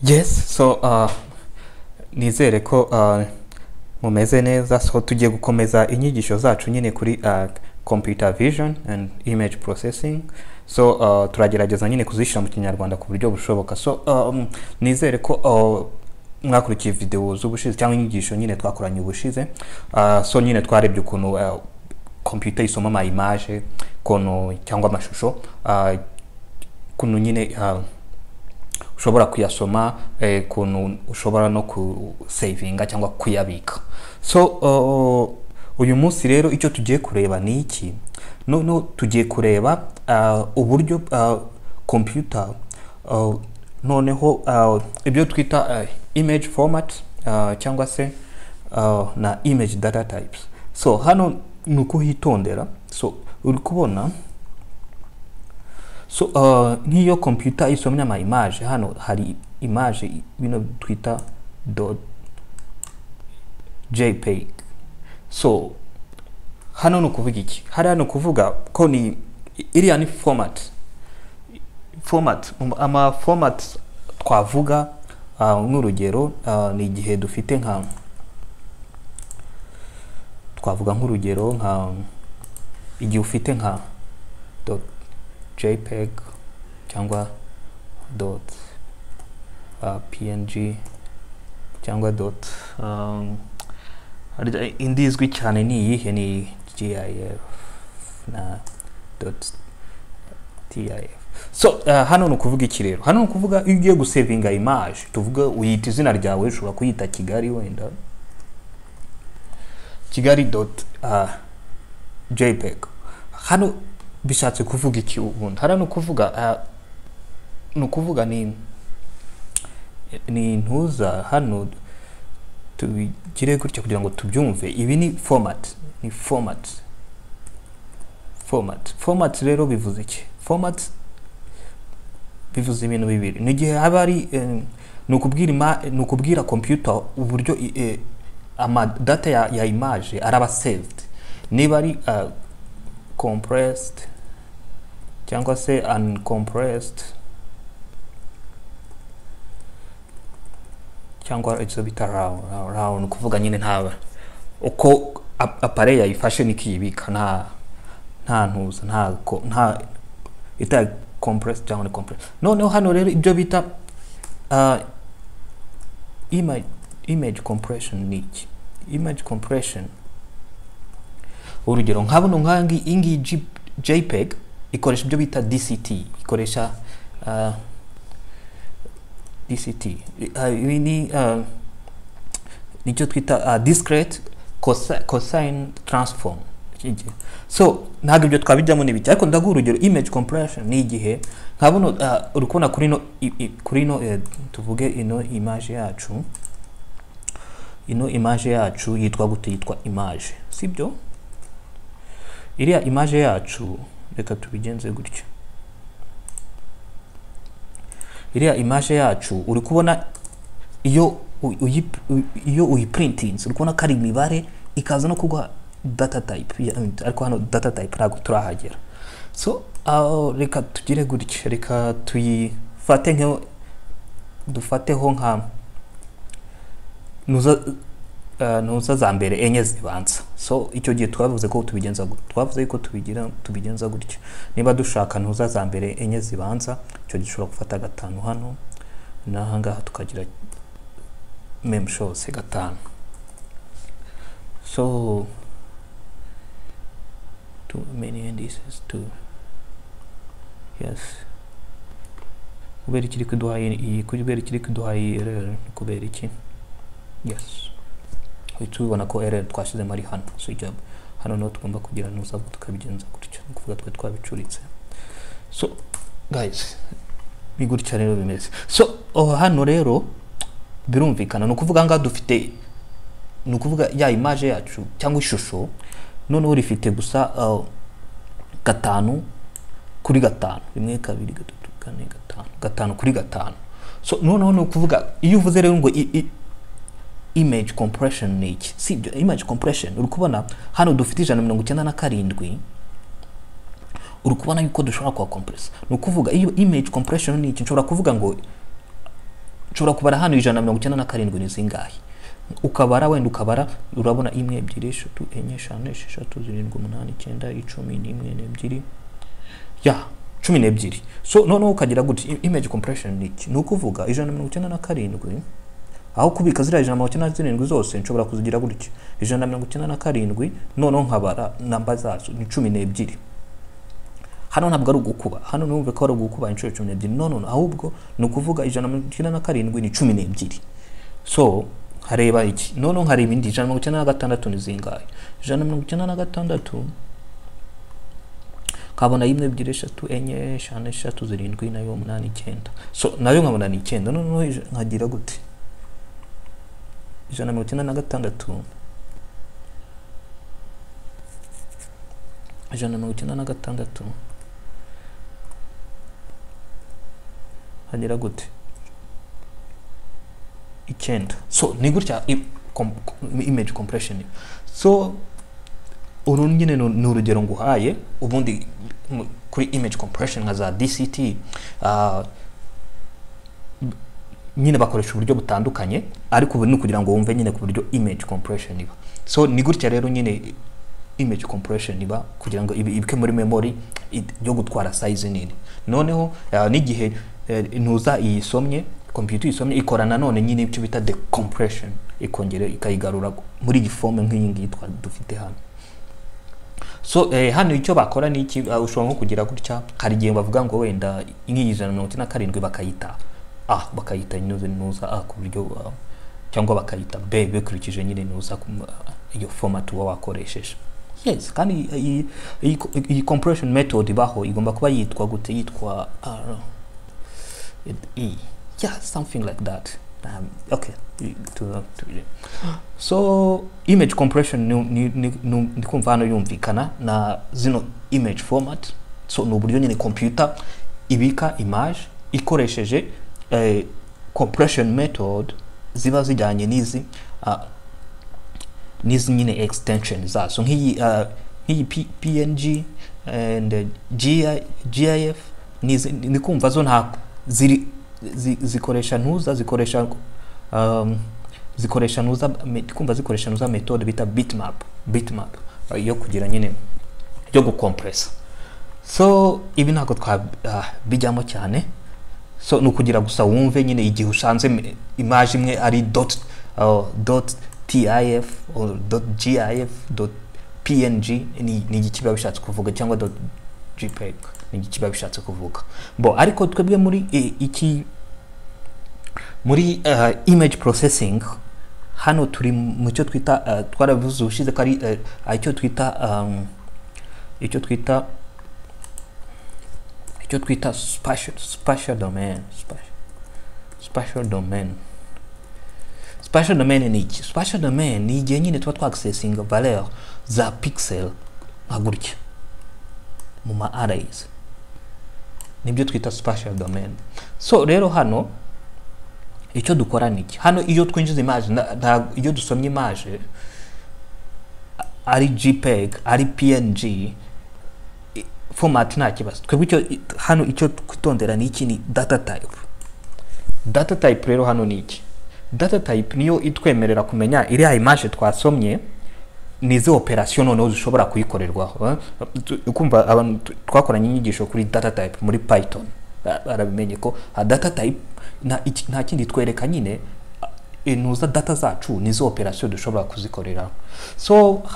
Yes, so nizere ko mumeze neza. So tugiye gukomeza inyigisho zacu nyine kuri computer vision and image processing. So turagerageza nyine kuzishyira mu kinyarwanda ku buryo bushoboka. So nizere ko mwakurikiye video z'ubushize cyangwa inyigisho nyine twakoranye ubushize. So nyine twarebye ukuntu computer isoma ama image kono cyangwa amashusho kuntu nyine ushobora kuyasoma kuntu ushobora no ku savinga cyangwa kuyabika. So uyu munsi rero icyo tugiye kureba ni iki? No tugiye kureba uburyo computer noneho ibyo twita image format cyangwa se na image data types. So hano nuko hitondera. So uri kubona so nk'iyo computer isomya ama image, hano hari image bino twita .jpeg. So hano no kuvuga iki? Hano kuvuga ko ni iriya ni format ama format twavuga nk'urugero ni igihe dufite nka twavuga nk'urugero nka igihe ufite nka .jpeg cyangwa .png cyangwa indizwi cyane ni iyihe? Ni gif na .tif. So hano no kuvuga iki rero? Hano no kuvuga iyo ugiye gusavinga image, tuvuga uyita izina ryawe, ushobora kuyita Kigali, wenda Kigali.jpeg. hano bishatse kuvuga iki ubundi? Hano no kuvuga ni ntuza. Hano tubigire gutya kugira ngo tubyumve. Ibi ni format rero bivuze iki? Format bivuze ibintu bibiri. Ni gihe haba ari nukubwira computer uburyo ama data ya image araba saved, niba ari compressed cyangwa se uncompressed cyangwa icyo bita raw. No kuvuga nyine ntaba uko appareil yayifashe nikibika nta ntuza nta ita compressed cyangwa compressed. Noneho hano rero ibyo bita image compression ni iki? Image compression, urugero nk'abuno nkangi JPEG ikoresha ibyo bita DCT, ikoresha DCT. Nicyo twita discrete cosine transform. So ntabwo ibyo twabijyamo n'ibiki, ariko ndaguha urugero. Image compression ni igihe nk'abuno uri kubona kuri no tuvuge ino image yacu yitwa gute? Yitwa image, sibyo? Iriya image yacu reka tubigenze gutyo. Iriya image yacu uri kubona iyo uyiprintinze uri kubona kari imibare ikaza no kuguha data type, ariko hano data type ntabwo turahagera. So reka tugire gutyo, reka tuyifate dufateho nka nuza za mbere enye zibanza. So icyo gihe twavuze ko tubigenza gutyo, twavuze ko tubigenza gutyo. Niba dushaka nuza za mbere enye zibanza, icyo gishobora gufata gatanu hano naha ngaha tukagira meme chose gatanu. So too many indices to yes. Kubera ikiri kuduha error, kubera iki? Yes, tubona ko error twashize muri hano. So hano no tugomba kugira nuza tukabigenza gutyo, kuvuga twe twabicuritse. So guys, bigutya rero bimeze. So hano rero birumvikana, no kuvuga nga dufite no kuvuga ya image yacu cyangwa ishusho noneho rifite gusa gatanu kuri gatanu, 1 2 3 4 5 gatanu kuri gatanu. So noneho no kuvuga iyo uvuze rero ngo image compression ni iki? Si image compression uri kubona hano dufite 197, uri kubona yuko dushobora kwa compress. No kuvuga iyo image compression ni iki? Nshobora kuvuga ngo nshobora kubara hano 197 ni zingahe, ukabara wenda ukabara urabona 1 2 3 4 5 6 7 8 9 10 11 12 ya 12. So noneho ukagira gute image compression niki nukuvuga 197 aho kubika zira 197 zose nshobora kuzigira gutya 197 noneho nkabara namba zazo ni 12. Hano ntabwo ari ugukuba, hano numve ko ari ugukuba inshuro 12 no ahubwo nukuvuga 197 ni 12. So hareba iki noneho hari ibindi 196 ni zingahe 196 kabona 1 2 3 4 5 6 7 nayo 8 9. So nayo nkabona ni 9 noneho nkagira gute 196 hagira gute 9. So ni gutya image compression. So uru nyine ni urugero nguhaye ubundi kuri image compression nka za DCT nyine bakoresha uburyo butandukanye, ariko ubu ni kugira ngo wumve nyine ku buryo image compression iba. So ni gutya rero nyine image compression iba kugira ngo ibike muri memory yo gutwara size nini. Noneho n'igihe ntuza iyisomye computer isomye ikora nanone nyine icyo bita decompression, ikongera ikayigarura muri giforme nk'iyi ngiyi dufite hano. So hano icyo bakora ni iki, ushobora nko kugira gutya hari igihe bavuga ngo wenda nk'iyi 197 bakayita bakayita nuza ku buryo cyangwa bakayita B bekurikije nyine nuza iyo format wa wakoresheje. Yes, kandi iyi compression method baho igomba kuba yitwa gute, yitwa yeah, something like that. Okay, so image compression ni kumva hano yumvikana na zino image format. So no buryo nyine computer ibika image ikoresheje compression method ziba zijyanye nizi nyine extension zazo nk'iyi PNG and GIF ni kumva zo nta zikoresha ntuza zikoresha ntuza kumva zikoresha ntuza method bita bitmap yo kugira nyine yo gucompress. So ibi ntabwo bijyamo cyane. So nukugira gusa wumve nyine igihe ushanze image imwe ari .tif or .gif .png ni ikiba bishatse kuvuga, cyangwa .jpeg ni ikiba bishatse kuvuga. Ariko twebwe muri image processing hano turi mu cyo twita twaravuze ushize ko ari icyo twita spatial domain. Spatial domain ni iki? Spatial domain ni igihe nyine tuba twaccessing valeur za pixel nka gutya mu ma arrays, nibyo twita spatial domain. So rero hano icyo dukora niki, hano iyo twinjiza image iyo dusomye image ari JPEG ari PNG format nta kibazo. Twebwe hano icyo kwitondera ni iki, ni data type. Rero hano ni iki, data type niyo itwemerera kumenya iriya image twasomye nizo operation noneho zishobora kuyikorerwaho. Ukumva abantu twakoranye inyigisho kuri data type muri Python arabimenye ko data type nta kindi twereka nyine nuza data zacu nizo operation dushobora kuzikorera. So